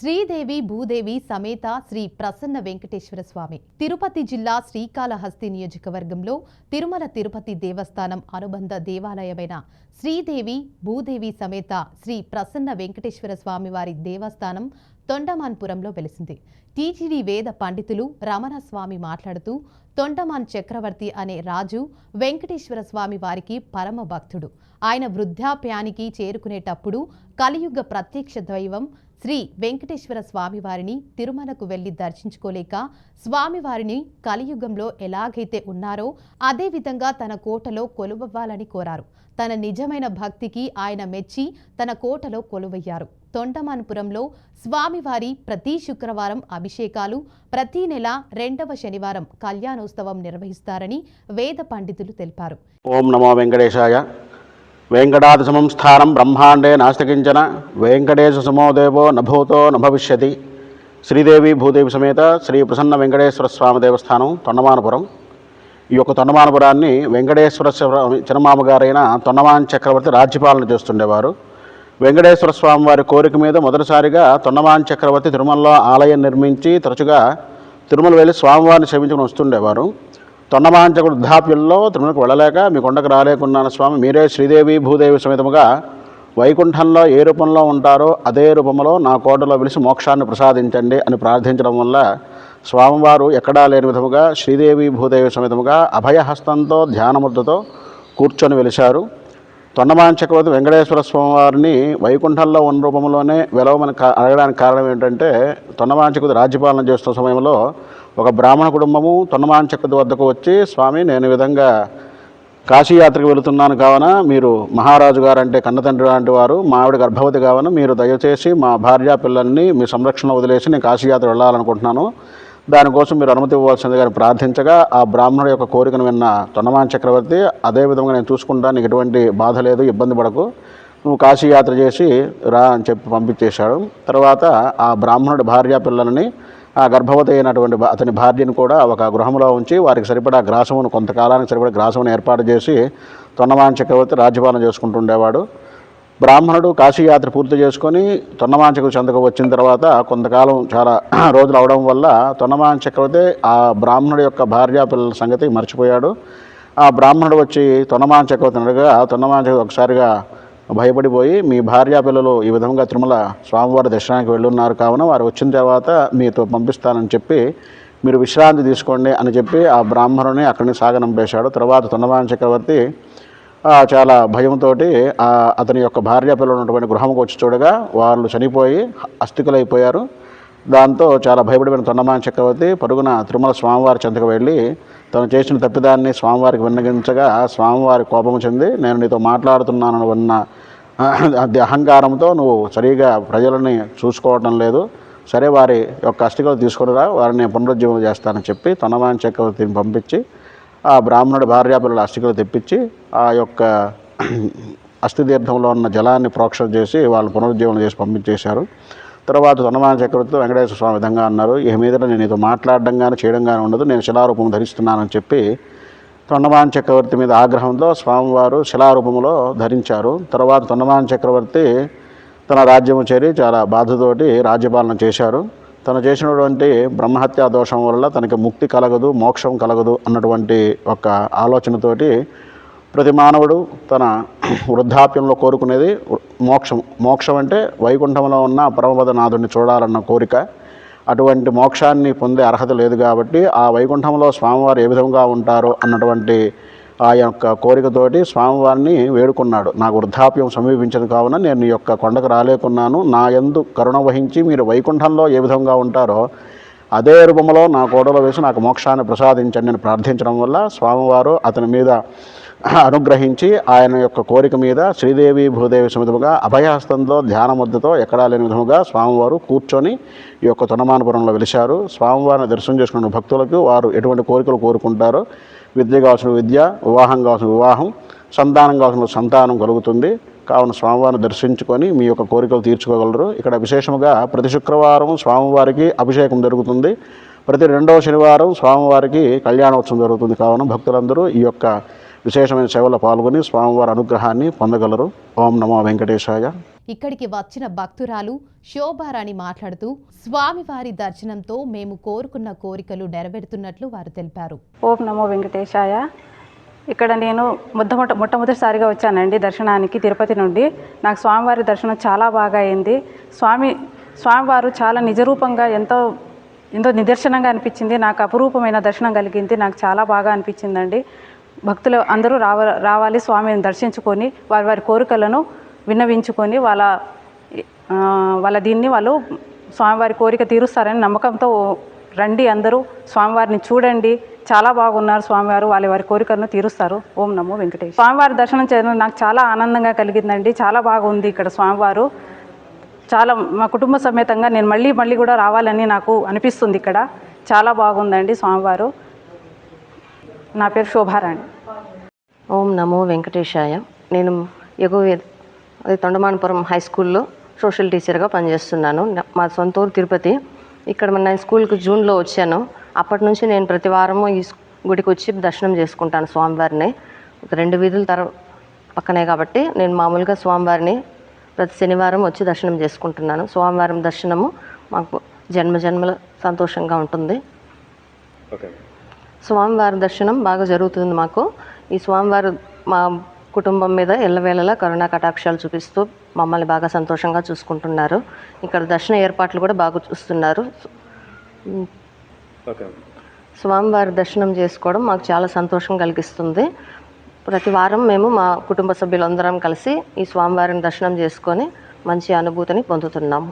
శ్రీదేవి భూదేవి సమేత శ్రీ ప్రసన్న వెంకటేశ్వర స్వామి తిరుపతి జిల్లా శ్రీకాళహస్తి నియోజకవర్గంలో తిరుమల తిరుపతి దేవస్థానం అనుబంధ దేవాలయమైన శ్రీదేవి భూదేవి సమేత శ్రీ ప్రసన్న వెంకటేశ్వర స్వామి వారి దేవస్థానం తొండమాన్పురంలో వెలిసింది. టీటీడీ వేద పండితులు రమణస్వామి మాట్లాడుతూ తొండమాన్ చక్రవర్తి అనే రాజు వెంకటేశ్వర స్వామి వారికి పరమ భక్తుడు. ఆయన వృద్ధాప్యానికి చేరుకునేటప్పుడు కలియుగ ప్రత్యక్ష దైవం శ్రీ వెంకటేశ్వర స్వామివారిని తిరుమలకు వెళ్లి దర్శించుకోలేక స్వామివారిని కలియుగంలో ఎలాగైతే ఉన్నారో అదేవిధంగా తన కోటలో కొలువవ్వాలని కోరారు. తన నిజమైన భక్తికి ఆయన మెచ్చి తన కోటలో కొలువయ్యారు. తొండమాన్పురంలో స్వామివారి ప్రతి శుక్రవారం అభిషేకాలు, ప్రతి నెల 2వ శనివారం కళ్యాణోత్సవం నిర్వహిస్తారని వేద పండితులు తెలిపారు. ఓం నమో వెంకటేశాయ. వెంకటాద్రి సమం స్థానం బ్రహ్మాండే నాస్తి కించన వెంకటేశ సమో దేవో నభూతో నభవిష్యతి. శ్రీదేవి భూదేవి సమేత శ్రీ ప్రసన్న వెంకటేశ్వర స్వామి దేవస్థానం తొండమానపురం. ఈ యొక్క తొండమానపురాన్ని వెంకటేశ్వర చిన్నమామగారైన తొండమాన్ చక్రవర్తి రాజ్యపాలన చేస్తుండేవారు. వెంకటేశ్వర స్వామి వారి కోరిక మీద మొదటిసారిగా తొండమాన్ చక్రవర్తి తిరుమలలో ఆలయం నిర్మించి తరచుగా తిరుమల వెళ్ళి స్వామివారిని సేవించుకుని వస్తుండేవారు. తొండమాంచకుడు వృద్ధాప్యంలో తిరుమలకు వెళ్ళలేక మీ కొండకు రాలేకున్నాను స్వామి, మీరే శ్రీదేవి భూదేవి సమేతముగా వైకుంఠంలో ఏ రూపంలో ఉంటారో అదే రూపంలో నా కోటలో వెలిసి మోక్షాన్ని ప్రసాదించండి అని ప్రార్థించడం వల్ల స్వామివారు ఎక్కడా లేని విధముగా శ్రీదేవి భూదేవి సమేతముగా అభయహస్తంతో ధ్యానముద్రతో కూర్చొని వెలిశారు. తొండమాన్ చక్రవర్తి వెంకటేశ్వర స్వామివారిని వైకుంఠంలో ఉన్న రూపంలోనే వెలవమని అడగడానికి కారణం ఏంటంటే, తొండమాన్ చక్రవర్తి రాజ్యపాలన చేస్తున్న సమయంలో ఒక బ్రాహ్మణ కుటుంబము తొండమాన్ చక్రవర్తి వద్దకు వచ్చి, స్వామి నేను ఈ విధంగా కాశీయాత్రకు వెళుతున్నాను కావున మీరు మహారాజు గారు అంటే కన్నతండ్రి లాంటి వారు, మా ఆవిడ గర్భవతి కావున మీరు దయచేసి మా భార్యా పిల్లల్ని మీ సంరక్షణ వదిలేసి నేను కాశీయాత్ర వెళ్ళాలనుకుంటున్నాను, దానికోసం మీరు అనుమతి ఇవ్వాల్సిందిగా ప్రార్థించగా ఆ బ్రాహ్మణుడు యొక్క కోరికను విన్న తొండమాన్ చక్రవర్తి అదే విధంగా నేను చూసుకుంటాను, నీకు ఎటువంటి బాధ లేదు, ఇబ్బంది పడకు, నువ్వు కాశీయాత్ర చేసి రా అని చెప్పి పంపించేశాడు. తర్వాత ఆ బ్రాహ్మణుడి భార్యా పిల్లలని ఆ గర్భవతి అయినటువంటి అతని భార్యను కూడా ఒక గృహంలో ఉంచి వారికి సరిపడా గ్రాసమును కొంతకాలానికి సరిపడా గ్రాసమును ఏర్పాటు చేసి తొండమాన్ చక్రవర్తి రాజ్యపాలన చేసుకుంటుండేవాడు. బ్రాహ్మణుడు కాశీయాత్ర పూర్తి చేసుకొని తొండమాన్ చక్రవర్తి చెంతకు వచ్చిన తర్వాత కొంతకాలం చాలా రోజులు అవడం వల్ల తొండమాన్ చక్రవర్తి ఆ బ్రాహ్మణుడి యొక్క భార్యా పిల్లల సంగతి మర్చిపోయాడు. ఆ బ్రాహ్మణుడు వచ్చి తొండమాన్ చక్రవర్తిని అడగగా తొండమాన్ చక్రవర్తి ఒకసారిగా భయపడిపోయి, మీ భార్యా పిల్లలు ఈ విధంగా తిరుమల స్వామివారి దర్శనానికి వెళ్ళున్నారు కావున వారు వచ్చిన తర్వాత మీతో పంపిస్తానని చెప్పి మీరు విశ్రాంతి తీసుకోండి అని చెప్పి ఆ బ్రాహ్మణుని అక్కడిని సాగనంపేశాడు. తర్వాత తొండమాన్ చక్రవర్తి చాలా భయంతో అతని యొక్క భార్యా పిల్లలు ఉన్నటువంటి గృహంకు వచ్చి చూడగా వాళ్ళు చనిపోయి అస్థికులైపోయారు. దాంతో చాలా భయపడిపోయిన తొండమాన్ చక్రవర్తి పరుగున తిరుమల స్వామివారి చెంతకు వెళ్ళి తను చేసిన తప్పిదాన్ని స్వామివారికి విన్నగించగా స్వామివారి కోపం చెంది, నేను నీతో మాట్లాడుతున్నాను అన్న అహంకారంతో నువ్వు సరిగా ప్రజలని చూసుకోవటం లేదు, సరే వారి యొక్క అస్థికలు తీసుకునిరా, వారిని పునరుజ్జీవనం చేస్తానని చెప్పి తొండమాన్ చక్రవర్తిని పంపించి ఆ బ్రాహ్మణుడి భార్యాపిల్లల అస్థికలు తెప్పించి ఆ యొక్క అస్థితీర్థంలో ఉన్న జలాన్ని ప్రోక్షణ చేసి వాళ్ళు పునరుజ్జీవనం చేసి పంపించేశారు. తర్వాత తొండమాన్ చక్రవర్తి వెంకటేశ్వర స్వామి విధంగా అన్నారు, ఈ మీద నేను నీతో మాట్లాడడం కానీ చేయడం కానీ ఉండదు, నేను శిలారూపం ధరిస్తున్నానని చెప్పి తొండమాన్ చక్రవర్తి మీద ఆగ్రహంతో స్వామివారు శిలారూపంలో ధరించారు. తర్వాత తొండమాన్ చక్రవర్తి తన రాజ్యము చేరి చాలా బాధతోటి రాజ్యపాలన చేశారు. తను చేసినటువంటి బ్రహ్మహత్యా దోషం వల్ల తనకి ముక్తి కలగదు, మోక్షం కలగదు అన్నటువంటి ఒక ఆలోచనతోటి ప్రతి మానవుడు తన వృద్ధాప్యంలో కోరుకునేది మోక్షం అంటే వైకుంఠంలో ఉన్న పరమపదనాథుడిని చూడాలన్న కోరిక. అటువంటి మోక్షాన్ని పొందే అర్హత లేదు కాబట్టి ఆ వైకుంఠంలో స్వామివారు ఏ విధంగా ఉంటారో అన్నటువంటి ఆ యొక్క కోరికతోటి స్వామివారిని వేడుకున్నాడు. నాకు వృద్ధాప్యం సమీపించదు కావున నేను నీ యొక్క కొండకు రాలేకున్నాను, నా యందు కరుణ వహించి మీరు వైకుంఠంలో ఏ విధంగా ఉంటారో అదే రూపంలో నా కోటలో వేసి నాకు మోక్షాన్ని ప్రసాదించండి అని ప్రార్థించడం వల్ల స్వామివారు అతని మీద అనుగ్రహించి ఆయన యొక్క కోరిక మీద శ్రీదేవి భూదేవి సమేతముగా అభయహస్తంలో ధ్యానముద్రతో ఎక్కడా లేని విధముగా స్వామివారు కూర్చొని ఈ యొక్క తొండమానపురంలో వెలిశారు. స్వామివారిని దర్శనం చేసుకున్న భక్తులకు వారు ఎటువంటి కోరికలు కోరుకుంటారో, విద్య కావాల్సిన విద్య, వివాహం కావాల్సిన వివాహం, సంతానం కావాల్సిన సంతానం కలుగుతుంది. కావున స్వామివారిని దర్శించుకొని మీ యొక్క కోరికలు తీర్చుకోగలరు. ఇక్కడ విశేషముగా ప్రతి శుక్రవారం స్వామివారికి అభిషేకం జరుగుతుంది. ప్రతి 2వ శనివారం స్వామివారికి కళ్యాణోత్సవం జరుగుతుంది. కావున భక్తులందరూ ఈ యొక్క విశేషమైన సేవలో పాల్గొని స్వామివారి అనుగ్రహాన్ని పొందగలరు. ఓం నమో వెంకటేశాయ. ఇక్కడికి వచ్చిన భక్తురాలు శోభారాణి మాట్లాడుతూ స్వామివారి దర్శనంతో మేము కోరుకున్న కోరికలు నెరవేరుతున్నట్లు వారు తెలిపారు. ఓం నమో వెంకటేశాయ. ఇక్కడ నేను మొట్టమొదటిసారిగా వచ్చానండి దర్శనానికి తిరుపతి నుండి. నాకు స్వామివారి దర్శనం చాలా బాగా అయింది. స్వామివారు చాలా నిజరూపంగా ఎంతో నిదర్శనంగా అనిపించింది. నాకు అపురూపమైన దర్శనం కలిగింది. నాకు చాలా బాగా అనిపించిందండి. భక్తులు అందరూ రావాలి, స్వామిని దర్శించుకొని వారి కోరికలను విన్నవించుకొని వాళ్ళు స్వామివారి కోరిక తీరుస్తారని నమ్మకంతో రండి. అందరూ స్వామివారిని చూడండి. చాలా బాగున్నారు స్వామివారు. వారి కోరికలను తీరుస్తారు. ఓం నమో వెంకటేశ్వర. స్వామివారి దర్శనం చేయడం నాకు చాలా ఆనందంగా కలిగిందండి. చాలా బాగుంది ఇక్కడ స్వామివారు. చాలా మా కుటుంబ సమేతంగా నేను మళ్ళీ కూడా రావాలని నాకు అనిపిస్తుంది. ఇక్కడ చాలా బాగుందండి స్వామివారు. నా పేరు శోభారాణి. ఓం నమో వెంకటేశాయ. నేను తొండమానపురం హై స్కూల్లో సోషల్ టీచర్గా పనిచేస్తున్నాను. మా సొంత ఊరు తిరుపతి. ఇక్కడ నేను స్కూల్కి జూన్లో వచ్చాను. అప్పటి నుంచి నేను ప్రతి వారము ఈ గుడికి వచ్చి దర్శనం చేసుకుంటాను స్వామివారిని. 2 వీధుల పక్కనే కాబట్టి నేను మామూలుగా స్వామివారిని ప్రతి శనివారం వచ్చి దర్శనం చేసుకుంటున్నాను. స్వామివారం దర్శనము మాకు జన్మల సంతోషంగా ఉంటుంది. స్వామివారి దర్శనం బాగా జరుగుతుంది మాకు. ఈ స్వామివారు మా కుటుంబం మీద ఎల్లవేళలా కరుణా కటాక్షాలు చూపిస్తూ మమ్మల్ని బాగా సంతోషంగా చూసుకుంటున్నారు. ఇక్కడ దర్శన ఏర్పాట్లు కూడా బాగా చూస్తున్నారు. స్వామివారి దర్శనం చేసుకోవడం మాకు చాలా సంతోషం కలిగిస్తుంది. ప్రతి వారం మేము మా కుటుంబ సభ్యులందరం కలిసి ఈ స్వామివారిని దర్శనం చేసుకొని మంచి అనుభూతిని పొందుతున్నాము.